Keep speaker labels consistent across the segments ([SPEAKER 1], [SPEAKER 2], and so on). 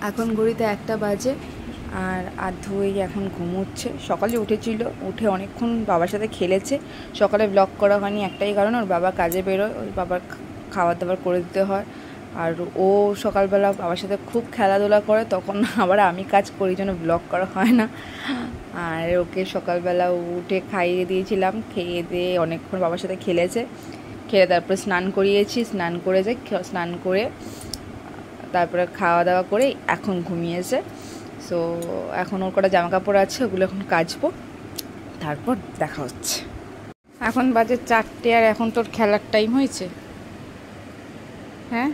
[SPEAKER 1] এখন ঘড়িতে 1টা বাজে আর আধু এখন ঘুমোচ্ছে। সকালে উঠেছিল, উঠে অনেকক্ষণ বাবার সাথে খেলেছে। সকালে ব্লগ করা হয়নি একটাই কারণ, ওর বাবা কাজে বেরোয়, ওই বাবার খাবার দাবার করে দিতে হয়। আর ও সকালবেলা বাবার সাথে খুব খেলাধুলা করে, তখন আবার আমি কাজ করি, জন্য ব্লগ করা হয় না। আর ওকে সকালবেলা উঠে খাইয়ে দিয়েছিলাম, খেয়ে দিয়ে অনেকক্ষণ বাবার সাথে খেলেছে। খেলে তারপরে স্নান করিয়েছি, স্নান করে তারপরে খাওয়া দাওয়া করে এখন ঘুমিয়েছে। সো এখন ওর কটা জামা কাপড় আছে, ওগুলো এখন কাচবো, তারপর দেখা হচ্ছে। এখন বাজে 4টে, আর এখন তোর খেলার টাইম হয়েছে? হ্যাঁ,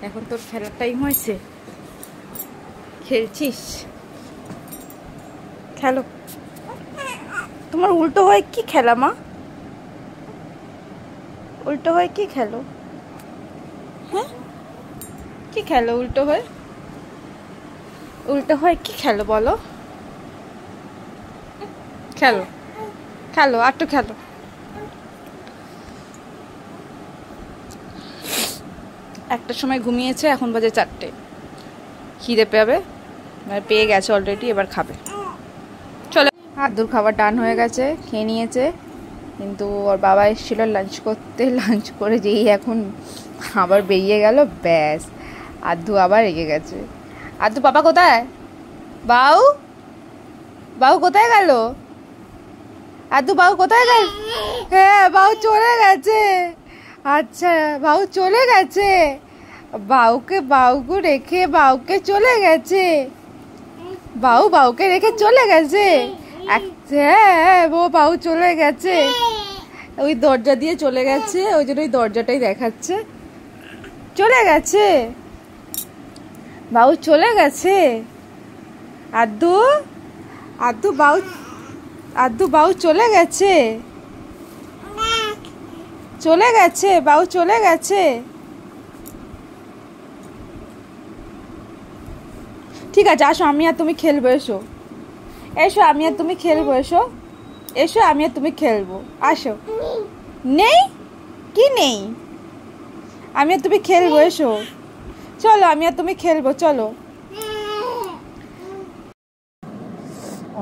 [SPEAKER 1] এখন তোর খেলার টাইম হয়েছে, খেলছিস? খেলো। তোমার উল্টো হয় কি খেলা মা? উল্টো হয় কি খেলো? হ্যাঁ, কি খেলো উল্টো হয়? উল্টো হয় কি খেলো বলো? খেলো, খেলো, আর একটু খেলো। একটার সময় ঘুমিয়েছে, এখন বাজে 4টে। খিদে পেয়ে মানে পেয়ে গেছে অলরেডি, এবার খাবে। চলো। আদুর খাবার ডান হয়ে গেছে, খেয়ে নিয়েছে, কিন্তু ওর বাবা এসেছিল লাঞ্চ করতে। লাঞ্চ করে যেই এখন আবার বেরিয়ে গেল, ব্যাস আদু আবার রেগে গেছে। আদু পাপা কোথায়? বাউ, বাউ কোথায় গেল? আদু বাউ কোথায় গেল? হ্যাঁ, বাউ চলে গেছে। আচ্ছা, বাউ চলে গেছে। বাউকে রেখে বাউকে চলে গেছে। বাউকে রেখে চলে গেছে। হ্যাঁ, ও বাউ চলে গেছে, ওই দরজা দিয়ে চলে গেছে, ওই জন্য ওই দরজাটাই দেখাচ্ছে। চলে গেছে, বাউ চলে গেছে। আদু, বাউ চলে গেছে, চলে গেছে, বাউ চলে গেছে। ঠিক আছে, আসো, আমি আর তুমি খেলবো। এসো, এসো, আমি আর তুমি খেলবো। এসো, এসো, আমি আর তুমি খেলবো। আসো। নেই কি নেই? আমি আর তুমি খেলবো। এসো, চলো, আমি আর তুমি খেলবো, চলো।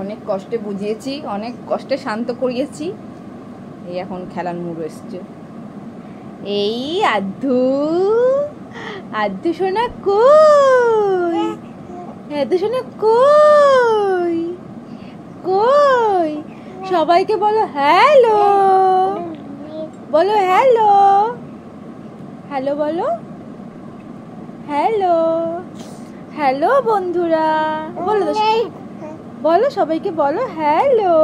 [SPEAKER 1] অনেক কষ্টে বুঝিয়েছি, অনেক কষ্টে শান্ত করিয়েছি, এই এখন খেলার মুড এসছে। এই আদু, আদু সোনা কই? আদু সোনা কই? কই? সবাইকে বলো হ্যালো, বলো হ্যালো, হ্যালো বলো, হ্যালো, হ্যালো বন্ধুরা বলো, বলো সবাইকে, বলো হ্যালো,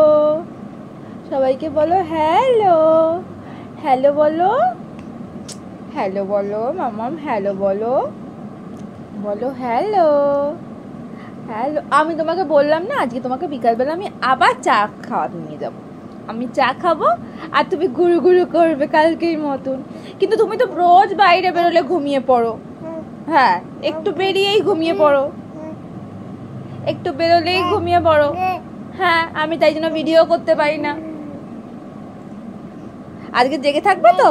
[SPEAKER 1] সবাইকে বলো হ্যালো, হ্যালো বলো, হ্যালো বলো মামাম, হ্যালো বলো, বলো হ্যালো, হ্যালো। আমি তোমাকে বললাম না, আজকে তোমাকে বিকালবেলা আমি আবার চা খাওয়াতে নিয়ে যাব। আমি চা খাবো আর তুমি গুরু গুরু করবে কালকের মতন। কিন্তু তুমি তো রোজ বাইরে বেরোলে ঘুমিয়ে পড়ো। হ্যাঁ, একটু বেরিয়েই ঘুমিয়ে পড়ো, একটু বেরোলেই ঘুমিয়ে পড়ো। হ্যাঁ, আমি তাই জন্য ভিডিও করতে পারি না। আজকে জেগে থাকবে তো?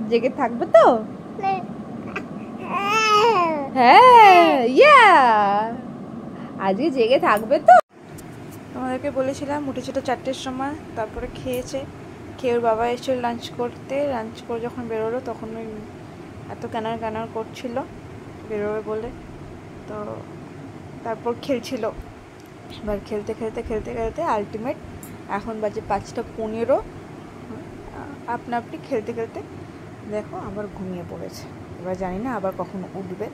[SPEAKER 1] জেগে থাকবে তো? হ্যাঁ, ইয়া, আজকে জেগে থাকবে তো? তোমাদেরকে বলেছিলাম উঠেছিল 4টের সময়, তারপরে খেয়েছে। খেয়ে ওর বাবা এসেছিল লাঞ্চ করতে। লাঞ্চ করে যখন বেরোলো তখন ওই এত ক্যানার করছিল বেরোবে বলে, তো তারপর খেলছিল। এবার খেলতে খেলতে খেলতে খেলতে আলটিমেট এখন বাজে 5টা 15। আপনা আপনি খেলতে খেলতে দেখো আবার ঘুমিয়ে পড়েছে। এবার জানি না আবার কখন উঠবে।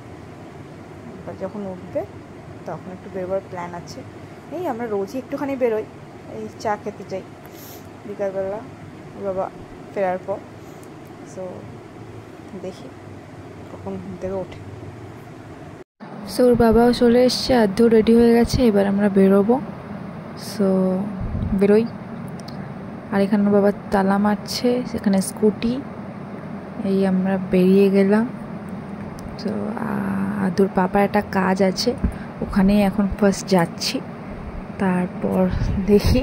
[SPEAKER 1] এবার যখন উঠবে তখন একটু বেরোবার প্ল্যান আছে। এই আমরা রোজই একটুখানি বেরোই, এই চা খেতে যাই বিকালবেলা বাবা ফেরার পর। সো দেখি কখন ঘুম থেকে ওঠে। সো ওর বাবাও চলে এসছে, আধু রেডি হয়ে গেছে, এবার আমরা বেরোবো। সো বেরোই। আর এখানে বাবা তালা মারছে, সেখানে স্কুটি। এই আমরা বেরিয়ে গেলাম। তো আদুর পাপার একটা কাজ আছে, ওখানেই এখন ফার্স্ট যাচ্ছি, তারপর দেখি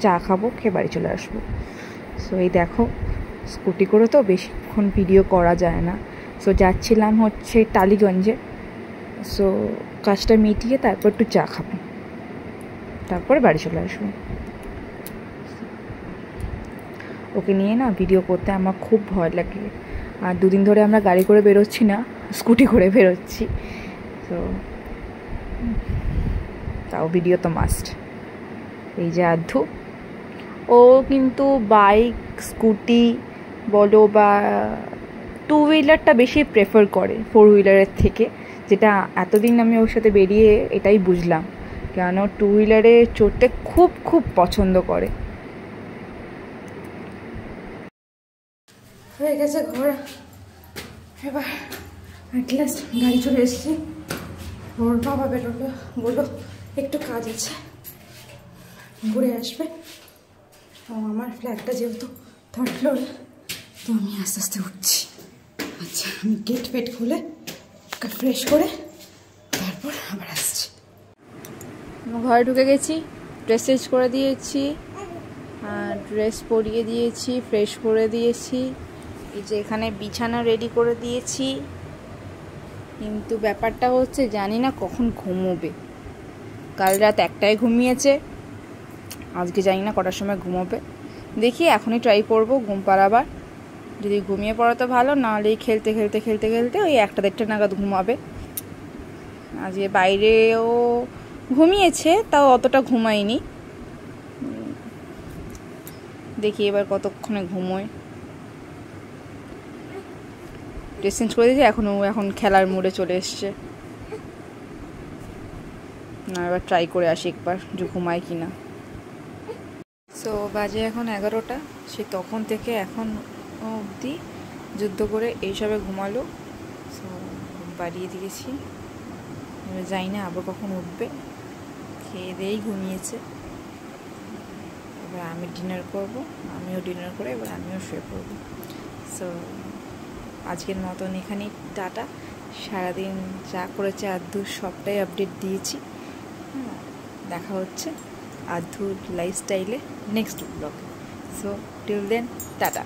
[SPEAKER 1] চা খাবো, খেয়ে বাড়ি চলে আসবো। সো এই দেখো, স্কুটি করে তো বেশিক্ষণ ভিডিও করা যায় না, সো যাচ্ছিলাম হচ্ছে টালিগঞ্জে। সো কাজটা মিটিয়ে তারপর একটু চা খাবো, তারপরে বাড়ি চলে আসবো। ওকে নিয়ে না ভিডিও করতে আমার খুব ভয় লাগে। আর দুদিন ধরে আমরা গাড়ি করে বেরোচ্ছি না, স্কুটি করে বেরোচ্ছি। তো তাও ভিডিও তো মাস্ট। এই যে আধু, ও কিন্তু বাইক স্কুটি বলো বা 2 হুইলারটা বেশি প্রেফার করে 4 হুইলারের থেকে, যেটা এতদিন আমি ওর সাথে বেরিয়ে এটাই বুঝলাম। কেন 2 হুইলারে চড়তে খুব খুব পছন্দ করে। হয়ে গেছে ঘর, এবার অ্যাটলাস্ট গাড়ি চলে এসেছি। ওর বাবা বেরোলো, বললো একটু কাজ আছে, ঘুরে আসবে। আমার ফ্ল্যাটটা যেহেতু 3rd ফ্লোরে, তো আমি আস্তে আস্তে উঠছি। আচ্ছা, আমি গেট ফেট খুলে ফ্রেশ করে তারপর আবার আসছি। ঘরে ঢুকে গেছি, ড্রেস চেঞ্জ করে দিয়েছি, ড্রেস পরিয়ে দিয়েছি, ফ্রেশ করে দিয়েছি। এই যে এখানে বিছানা রেডি করে দিয়েছি, কিন্তু ব্যাপারটা হচ্ছে জানি না কখন ঘুমোবে। কাল রাত 1টায় ঘুমিয়েছে, আজকে জানি না কটার সময় ঘুমোবে। দেখি এখনই ট্রাই করবো ঘুম পাড়াবার। যদি ঘুমিয়ে পড়ো তো ভালো, নাহলে খেলতে খেলতে খেলতে খেলতে ওই 1টা-1:30 নাগাদ ঘুমাবে। আজকে বাইরেও ঘুমিয়েছে, তাও অতটা ঘুমায়নি। দেখি এবার কতক্ষণে ঘুমোয়। ড্রেস চেঞ্জ করে দিয়েছি, এখন খেলার মুডে চলে এসছে। না, এবার ট্রাই করে আসি একবার যে ঘুমায় কি না। সো বাজে এখন 11টা, সে তখন থেকে এখন অবধি যুদ্ধ করে এইসবে ঘুমালো। সো বাড়িয়ে দিয়েছি, এবার যাই না আবার কখন উঠবে। খেয়ে দিয়েই ঘুমিয়েছে। এবার আমি ডিনার করব, আমিও ডিনার করে এবার আমিও শুয়ে পড়বো। সো আজকের মতন এখানেই টাটা। সারাদিন যা করেছে আধু সবটাই আপডেট দিয়েছি। দেখা হচ্ছে আধুর লাইফস্টাইলে নেক্সট ব্লগে। So till then tata.